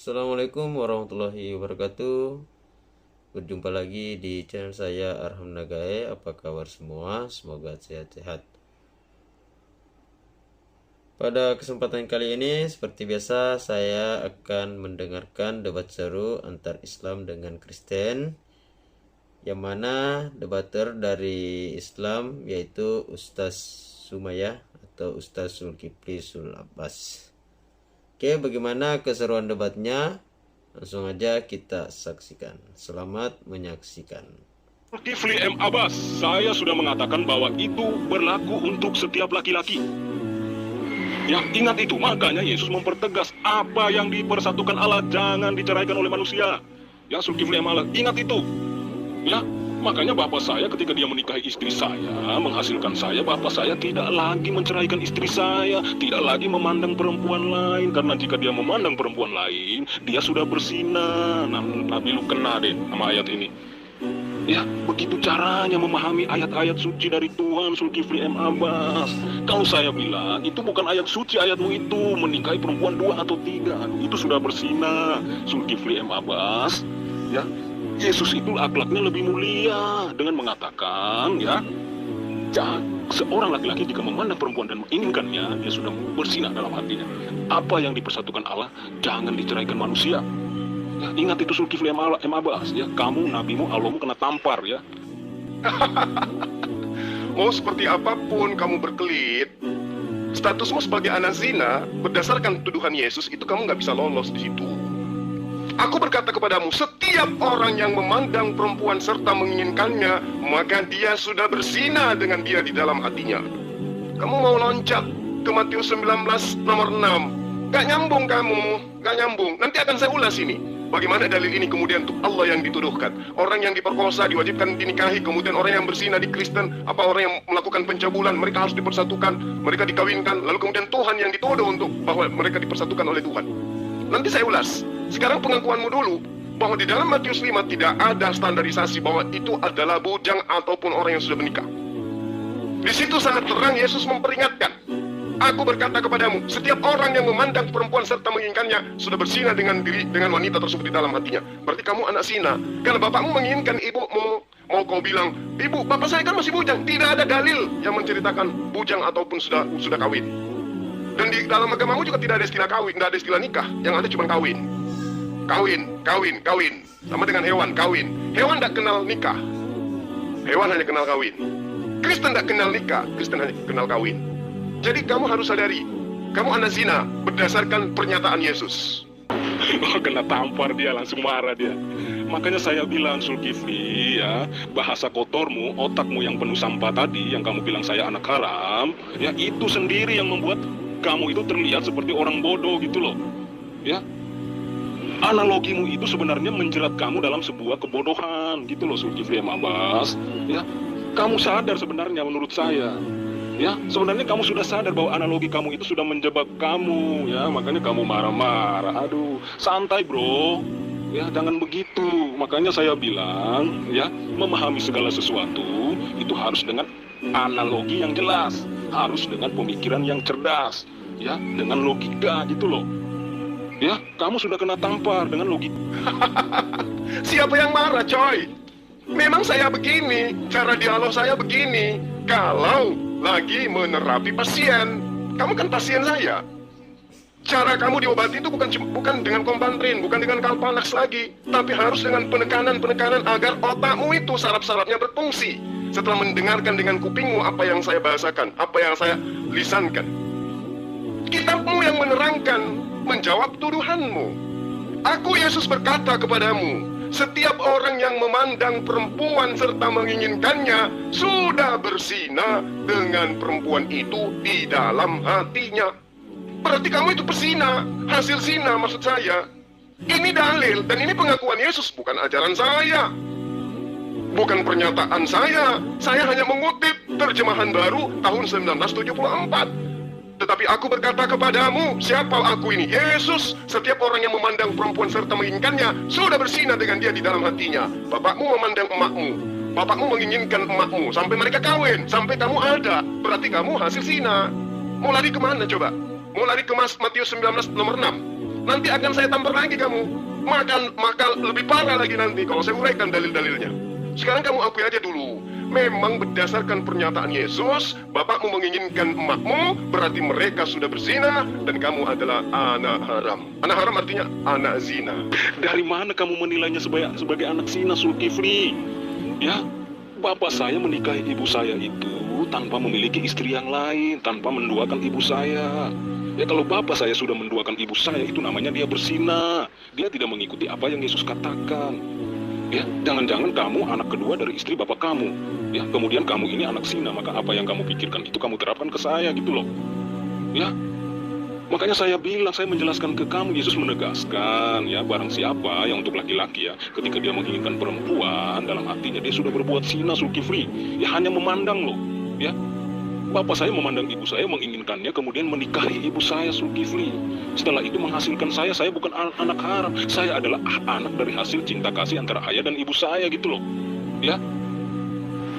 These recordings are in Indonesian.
Assalamualaikum warahmatullahi wabarakatuh. Berjumpa lagi di channel saya Arham Nagae. Apa kabar semua? Semoga sehat-sehat. Pada kesempatan kali ini seperti biasa saya akan mendengarkan debat seru antar Islam dengan Kristen, yang mana debater dari Islam yaitu Ustaz Sumayah atau Ustaz Zulkifli Sulabas. Oke, bagaimana keseruan debatnya? Langsung aja kita saksikan. Selamat menyaksikan. Zulkifli M. Abbas, saya sudah mengatakan bahwa itu berlaku untuk setiap laki-laki. Ya, ingat itu, makanya Yesus mempertegas apa yang dipersatukan Allah jangan diceraikan oleh manusia. Ya, Zulkifli M. Abbas, ingat itu. Ya, makanya bapak saya ketika dia menikahi istri saya, menghasilkan saya, bapak saya tidak lagi menceraikan istri saya, tidak lagi memandang perempuan lain, karena jika dia memandang perempuan lain, dia sudah berzina. Nah, Nabi lu kena deh sama ayat ini. Ya, begitu caranya memahami ayat-ayat suci dari Tuhan, Zulkifli M. Abbas. Kalau saya bilang, itu bukan ayat suci ayatmu itu, menikahi perempuan 2 atau 3, itu sudah berzina, Zulkifli M. Abbas. Ya, Yesus itu akhlaknya lebih mulia dengan mengatakan, ya, seorang laki-laki jika memandang perempuan dan menginginkannya, dia sudah berzina dalam hatinya. Apa yang dipersatukan Allah, jangan diceraikan manusia. Ya, ingat itu Zulkifli M. Abbas, ya, kamu, nabimu, Allahmu kena tampar, ya. Mau seperti apapun kamu berkelit, statusmu sebagai anak zina, berdasarkan tuduhan Yesus, itu kamu nggak bisa lolos di situ. Aku berkata kepadamu, setiap orang yang memandang perempuan serta menginginkannya, maka dia sudah berzina dengan dia di dalam hatinya. Kamu mau loncat ke Matius 19 nomor 6. Gak nyambung kamu, gak nyambung. Nanti akan saya ulas ini. Bagaimana dalil ini kemudian untuk Allah yang dituduhkan. Orang yang diperkosa, diwajibkan dinikahi. Kemudian orang yang berzina di Kristen, orang yang melakukan pencabulan, mereka harus dipersatukan, mereka dikawinkan. Lalu kemudian Tuhan yang dituduh untuk bahwa mereka dipersatukan oleh Tuhan. Nanti saya ulas. Sekarang pengakuanmu dulu bahwa di dalam Matius 5 tidak ada standarisasi bahwa itu adalah bujang ataupun orang yang sudah menikah. Di situ sangat terang Yesus memperingatkan. Aku berkata kepadamu, setiap orang yang memandang perempuan serta menginginkannya sudah berzina dengan wanita tersebut di dalam hatinya. Berarti kamu anak zina. Karena bapakmu menginginkan ibumu, mau kau bilang, ibu, bapak saya kan masih bujang. Tidak ada dalil yang menceritakan bujang ataupun sudah kawin. Dan di dalam agamamu juga tidak ada istilah kawin, tidak ada istilah nikah. Yang ada cuma kawin. Kawin. Sama dengan hewan, kawin. Hewan tidak kenal nikah. Hewan hanya kenal kawin. Kristen tidak kenal nikah, Kristen hanya kenal kawin. Jadi kamu harus sadari, kamu anak zina berdasarkan pernyataan Yesus. Oh, kena tampar dia, langsung marah dia. Makanya saya bilang, Zulkifli, ya, bahasa kotormu, otakmu yang penuh sampah tadi, yang kamu bilang saya anak haram, ya, itu sendiri yang membuat kamu itu terlihat seperti orang bodoh gitu loh. Ya, analogimu itu sebenarnya menjerat kamu dalam sebuah kebodohan gitu loh, Zulkifli M. Abbas. Ya, kamu sadar sebenarnya menurut saya. Ya, sebenarnya kamu sudah sadar bahwa analogi kamu itu sudah menjebak kamu, ya, makanya kamu marah-marah. Aduh, santai bro, ya, jangan begitu. Makanya saya bilang, ya, memahami segala sesuatu itu harus dengan analogi yang jelas, harus dengan pemikiran yang cerdas, ya, dengan logika gitu loh. Ya, kamu sudah kena tampar dengan logika. Siapa yang marah, coy? Memang saya begini, cara dialog saya begini. Kalau lagi menerapi pasien, kamu kan pasien saya. Cara kamu diobati itu bukan dengan Kompantrin, bukan dengan Kalpanax lagi, tapi harus dengan penekanan-penekanan agar otakmu itu saraf-sarafnya berfungsi. Setelah mendengarkan dengan kupingmu apa yang saya bahasakan, apa yang saya lisankan. Kitabmu yang menerangkan, menjawab tuduhanmu. Aku Yesus berkata kepadamu, setiap orang yang memandang perempuan serta menginginkannya sudah berzina dengan perempuan itu di dalam hatinya. Berarti kamu itu berzina, hasil zina maksud saya. Ini dalil dan ini pengakuan Yesus, bukan ajaran saya. Bukan pernyataan saya hanya mengutip terjemahan baru tahun 1974. Tetapi aku berkata kepadamu, siapa aku ini? Yesus. Setiap orang yang memandang perempuan serta menginginkannya sudah berzina dengan dia di dalam hatinya. Bapakmu memandang emakmu, bapakmu menginginkan emakmu sampai mereka kawin, sampai kamu ada. Berarti kamu hasil zina. Mau lari kemana coba? Mau lari ke Matius 19 nomor 6? nanti akan saya tampar lagi kamu. Maka lebih parah lagi nanti kalau saya uraikan dalil-dalilnya. Sekarang kamu akui aja dulu. Memang berdasarkan pernyataan Yesus, bapakmu menginginkan emakmu, berarti mereka sudah berzina, dan kamu adalah anak haram. Anak haram artinya anak zina. Dari mana kamu menilainya sebagai anak zina, Zulkifli? Ya, bapak saya menikahi ibu saya itu tanpa memiliki istri yang lain, tanpa menduakan ibu saya. Ya, kalau bapak saya sudah menduakan ibu saya, itu namanya dia berzina. Dia tidak mengikuti apa yang Yesus katakan. Ya, jangan-jangan kamu anak kedua dari istri bapak kamu. Ya, kemudian kamu ini anak zina, maka apa yang kamu pikirkan itu kamu terapkan ke saya gitu loh. Ya, makanya saya bilang, saya menjelaskan ke kamu, Yesus menegaskan, ya, barang siapa yang untuk laki-laki ya, ketika dia menginginkan perempuan, dalam hatinya dia sudah berbuat zina, Zulkifli. Ya, hanya memandang loh, ya. Bapak saya memandang ibu saya, menginginkannya, kemudian menikahi ibu saya, Zulkifli. Setelah itu menghasilkan saya bukan anak haram. Saya adalah anak dari hasil cinta kasih antara ayah dan ibu saya gitu loh. Ya.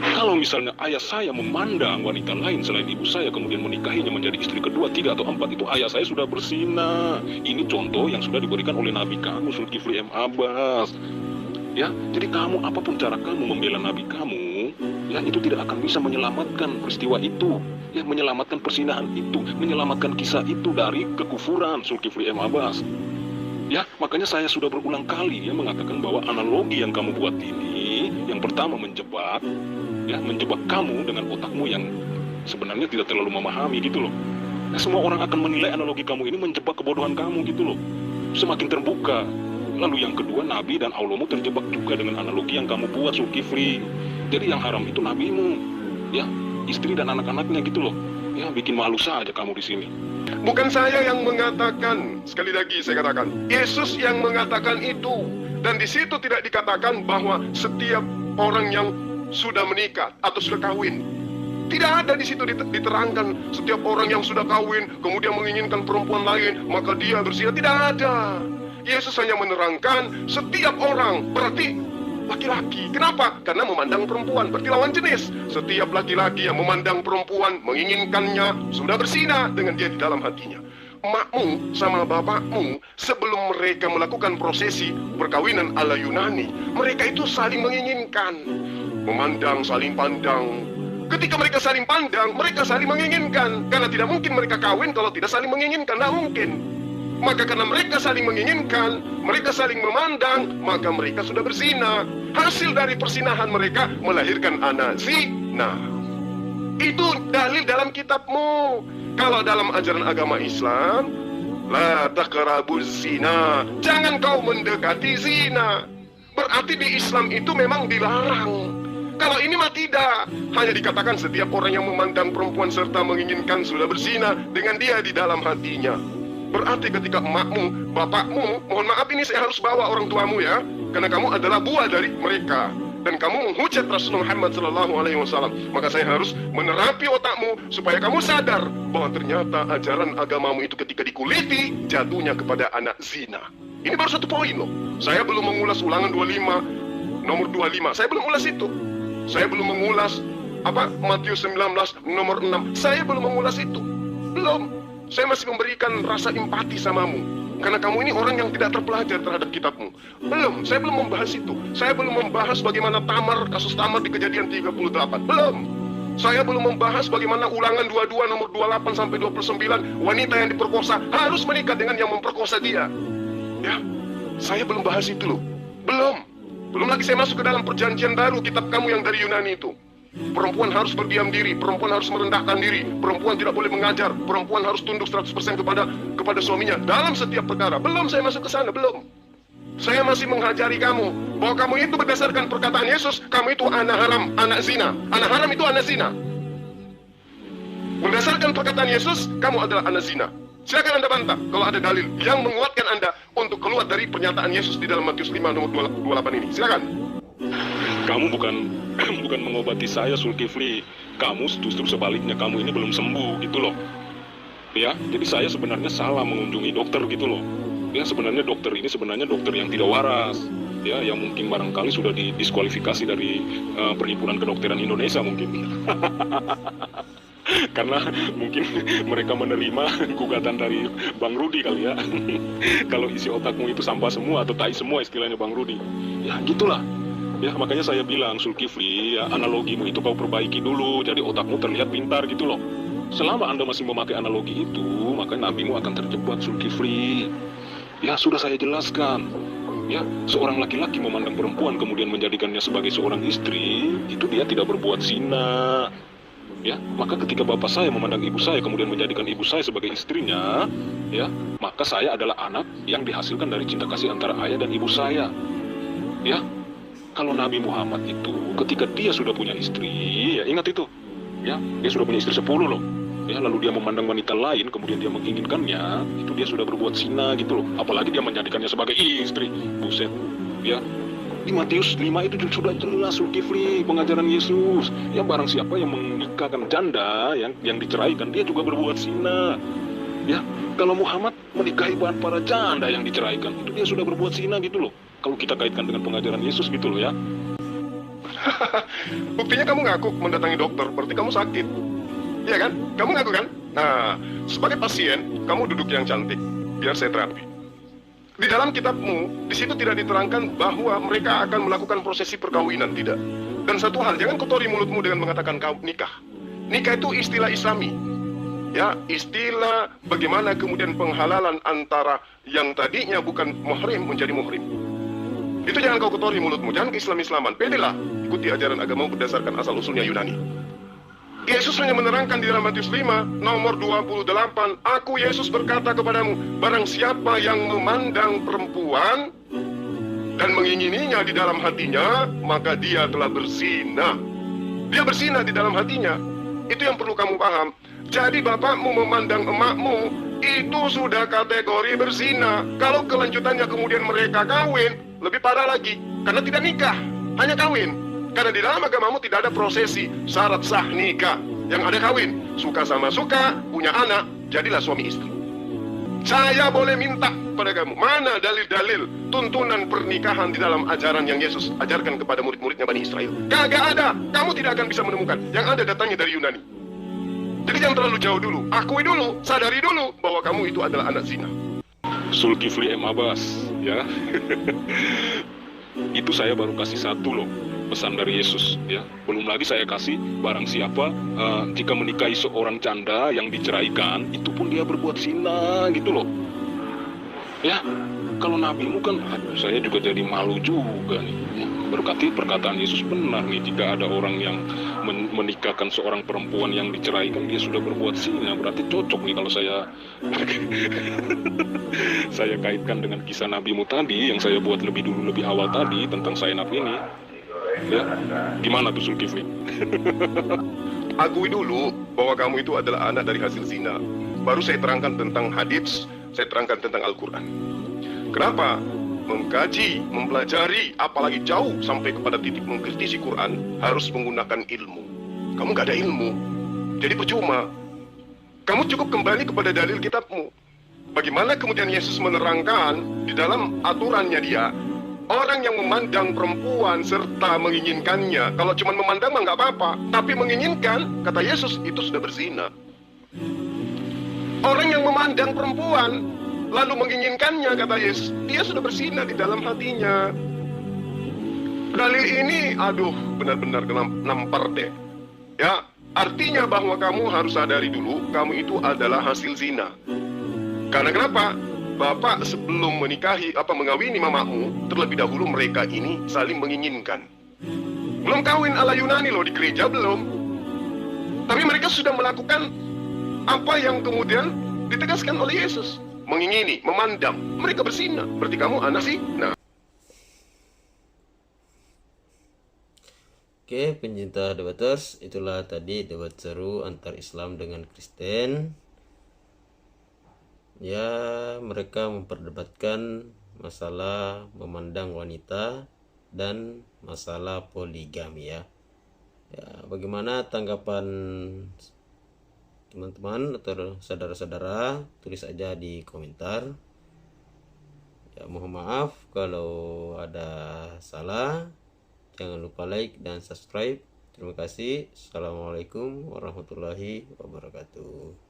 Kalau misalnya ayah saya memandang wanita lain selain ibu saya, kemudian menikahinya menjadi istri kedua, 3 atau 4, itu ayah saya sudah berzina. Ini contoh yang sudah diberikan oleh Nabi kamu, Zulkifli M. Abbas. Ya, jadi kamu, apapun cara kamu membela Nabi kamu, ya, itu tidak akan bisa menyelamatkan peristiwa itu, ya, menyelamatkan persinahan itu, menyelamatkan kisah itu dari kekufuran, Zulkifli M. Abbas. Ya, makanya saya sudah berulang kali ya mengatakan bahwa analogi yang kamu buat ini, yang pertama menjebak, ya, menjebak kamu dengan otakmu yang sebenarnya tidak terlalu memahami gitu loh. Nah, semua orang akan menilai analogi kamu ini menjebak kebodohan kamu gitu loh. Semakin terbuka. Lalu yang kedua, Nabi dan Allahmu terjebak juga dengan analogi yang kamu buat, Zulkifli. Jadi yang haram itu nabimu, ya, istri dan anak-anaknya gitu loh. Ya, bikin malu saja kamu di sini. Bukan saya yang mengatakan, sekali lagi saya katakan, Yesus yang mengatakan itu. Dan di situ tidak dikatakan bahwa setiap orang yang sudah menikah atau sudah kawin. Tidak ada di situ diterangkan setiap orang yang sudah kawin kemudian menginginkan perempuan lain maka dia berzina. Tidak ada. Yesus hanya menerangkan setiap orang berarti laki-laki. Kenapa? Karena memandang perempuan berarti lawan jenis. Setiap laki-laki yang memandang perempuan, menginginkannya, sudah berzina dengan dia di dalam hatinya. Emakmu sama bapakmu sebelum mereka melakukan prosesi perkawinan ala Yunani, mereka itu saling menginginkan, memandang, saling pandang. Ketika mereka saling pandang, mereka saling menginginkan. Karena tidak mungkin mereka kawin kalau tidak saling menginginkan, tidak mungkin. Maka karena mereka saling menginginkan, mereka saling memandang, maka mereka sudah berzina. Hasil dari persinahan mereka melahirkan anak zina. Itu dalil dalam kitabmu. Kalau dalam ajaran agama Islam, la taqrabuz zina, jangan kau mendekati zina. Berarti di Islam itu memang dilarang. Kalau ini mah tidak. Hanya dikatakan setiap orang yang memandang perempuan serta menginginkan sudah berzina dengan dia di dalam hatinya. Berarti ketika emakmu, bapakmu, mohon maaf ini saya harus bawa orang tuamu ya, karena kamu adalah buah dari mereka dan kamu menghujat Rasulullah Muhammad SAW. Maka saya harus menerapi otakmu supaya kamu sadar bahwa ternyata ajaran agamamu itu ketika dikuliti jatuhnya kepada anak zina. Ini baru satu poin loh. Saya belum mengulas Ulangan 25 nomor 25. Saya belum mengulas itu. Saya belum mengulas Matius 19 nomor 6. Saya belum mengulas itu. Belum. Saya masih memberikan rasa empati samamu. Karena kamu ini orang yang tidak terpelajar terhadap kitabmu. Belum, saya belum membahas itu. Saya belum membahas bagaimana Tamar, kasus Tamar di Kejadian 38. Belum. Saya belum membahas bagaimana Ulangan 22 nomor 28 sampai 29, wanita yang diperkosa harus menikah dengan yang memperkosa dia. Ya, saya belum bahas itu loh. Belum. Belum lagi saya masuk ke dalam perjanjian baru kitab kamu yang dari Yunani itu. Perempuan harus berdiam diri, perempuan harus merendahkan diri, perempuan tidak boleh mengajar, perempuan harus tunduk 100% kepada suaminya dalam setiap perkara. Belum saya masuk ke sana, belum. Saya masih mengajari kamu bahwa kamu itu berdasarkan perkataan Yesus, kamu itu anak haram, anak zina. Anak haram itu anak zina. Berdasarkan perkataan Yesus, kamu adalah anak zina. Silakan Anda bantah kalau ada dalil yang menguatkan Anda untuk keluar dari pernyataan Yesus di dalam Matius 5 nomor 28 ini. Silakan. Kamu bukan mengobati saya, Zulkifli. Kamu justru sebaliknya, kamu ini belum sembuh gitu loh. Ya, jadi saya sebenarnya salah mengunjungi dokter gitu loh. Ya, sebenarnya dokter ini sebenarnya dokter yang tidak waras. Ya, yang mungkin barangkali sudah didiskualifikasi dari Perhimpunan Kedokteran Indonesia mungkin. Karena mungkin mereka menerima gugatan dari Bang Rudi kali ya. Kalau isi otakmu itu sampah semua atau tai semua istilahnya Bang Rudi. Ya gitulah. Ya makanya saya bilang Zulkifli, ya, analogimu itu kau perbaiki dulu. Jadi otakmu terlihat pintar gitu loh. Selama Anda masih memakai analogi itu, maka nabimu akan terjebak Zulkifli. Ya sudah saya jelaskan. Ya, seorang laki-laki memandang perempuan kemudian menjadikannya sebagai seorang istri, itu dia tidak berbuat zina. Ya, maka ketika bapak saya memandang ibu saya kemudian menjadikan ibu saya sebagai istrinya, ya, maka saya adalah anak yang dihasilkan dari cinta kasih antara ayah dan ibu saya. Ya, kalau Nabi Muhammad itu ketika dia sudah punya istri, ya ingat itu, ya, dia sudah punya istri 10 loh. Ya, lalu dia memandang wanita lain kemudian dia menginginkannya, itu dia sudah berbuat zina gitu loh. Apalagi dia menjadikannya sebagai istri. Buset. Ya, di Matius 5 itu sudah jelas Zulkifli pengajaran Yesus. Ya barang siapa yang menikahkan janda yang diceraikan, dia juga berbuat zina. Ya, kalau Muhammad menikahi para janda yang diceraikan, itu dia sudah berbuat zina gitu loh. Kalau kita kaitkan dengan pengajaran Yesus gitu loh ya. Buktinya kamu ngaku mendatangi dokter, berarti kamu sakit. Iya kan? Kamu ngaku kan? Nah, sebagai pasien, kamu duduk yang cantik, biar saya terapi. Di dalam kitabmu, di situ tidak diterangkan bahwa mereka akan melakukan prosesi perkawinan, tidak. Dan satu hal, jangan kotori mulutmu dengan mengatakan kau nikah. Nikah itu istilah Islami. Ya, istilah bagaimana kemudian penghalalan antara yang tadinya bukan muhrim menjadi muhrim. Itu jangan kau kotori mulutmu, jangan ke-Islam-Islaman. Pedelah, ikuti ajaran agamamu berdasarkan asal-usulnya Yunani. Yesus hanya menerangkan di dalam Matius 5 nomor 28, Aku Yesus berkata kepadamu, barang siapa yang memandang perempuan dan mengingininya di dalam hatinya, maka dia telah berzina. Dia berzina di dalam hatinya. Itu yang perlu kamu paham. Jadi bapakmu memandang emakmu, itu sudah kategori berzina. Kalau kelanjutannya kemudian mereka kawin, lebih parah lagi, karena tidak nikah, hanya kawin. Karena di dalam agamamu tidak ada prosesi syarat sah nikah. Yang ada kawin, suka sama suka, punya anak, jadilah suami istri. Saya boleh minta pada kamu, mana dalil-dalil tuntunan pernikahan di dalam ajaran yang Yesus ajarkan kepada murid-muridnya Bani Israel? Kagak ada, kamu tidak akan bisa menemukan. Yang ada datangnya dari Yunani. Jadi jangan terlalu jauh dulu, akui dulu, sadari dulu bahwa kamu itu adalah anak zina. Zulkifli M. Abbas, ya. Itu saya baru kasih satu loh pesan dari Yesus, ya. Belum lagi saya kasih barang siapa jika menikahi seorang janda yang diceraikan, itu pun dia berbuat zina gitu loh. Ya, kalau nabimu kan saya juga jadi malu juga nih. Ya, berarti perkataan Yesus benar nih, jika ada orang yang menikahkan seorang perempuan yang diceraikan, dia sudah berbuat zina. Berarti cocok nih kalau saya saya kaitkan dengan kisah nabimu tadi yang saya buat lebih awal tadi tentang Zainab ini. Ya, gimana tuh Zulkifli? Akui dulu bahwa kamu itu adalah anak dari hasil zina. Baru saya terangkan tentang hadits, saya terangkan tentang Al-Quran. Kenapa? Mengkaji, mempelajari, apalagi jauh sampai kepada titik mengkritisi Quran, harus menggunakan ilmu. Kamu gak ada ilmu, jadi percuma. Kamu cukup kembali kepada dalil kitabmu. Bagaimana kemudian Yesus menerangkan di dalam aturannya dia, orang yang memandang perempuan serta menginginkannya, kalau cuma memandang mah nggak apa-apa, tapi menginginkan, kata Yesus, itu sudah berzina. Orang yang memandang perempuan lalu menginginkannya, kata Yesus, dia sudah berzina di dalam hatinya. Dalil ini, aduh, benar-benar nampar deh. Ya, artinya bahwa kamu harus sadari dulu, kamu itu adalah hasil zina. Karena kenapa? Bapak sebelum mengawini mamamu, terlebih dahulu mereka ini saling menginginkan. Belum kawin ala Yunani loh, di gereja belum. Tapi mereka sudah melakukan apa yang kemudian ditegaskan oleh Yesus. Mengingini, memandang, mereka berzina. Berarti kamu anak sih? Nah. Oke, pencinta debaters, itulah tadi debat seru antar Islam dengan Kristen. Ya, mereka memperdebatkan masalah memandang wanita dan masalah poligami ya. Ya, bagaimana tanggapan teman-teman atau saudara-saudara? Tulis aja di komentar. Ya, mohon maaf kalau ada salah. Jangan lupa like dan subscribe. Terima kasih. Assalamualaikum warahmatullahi wabarakatuh.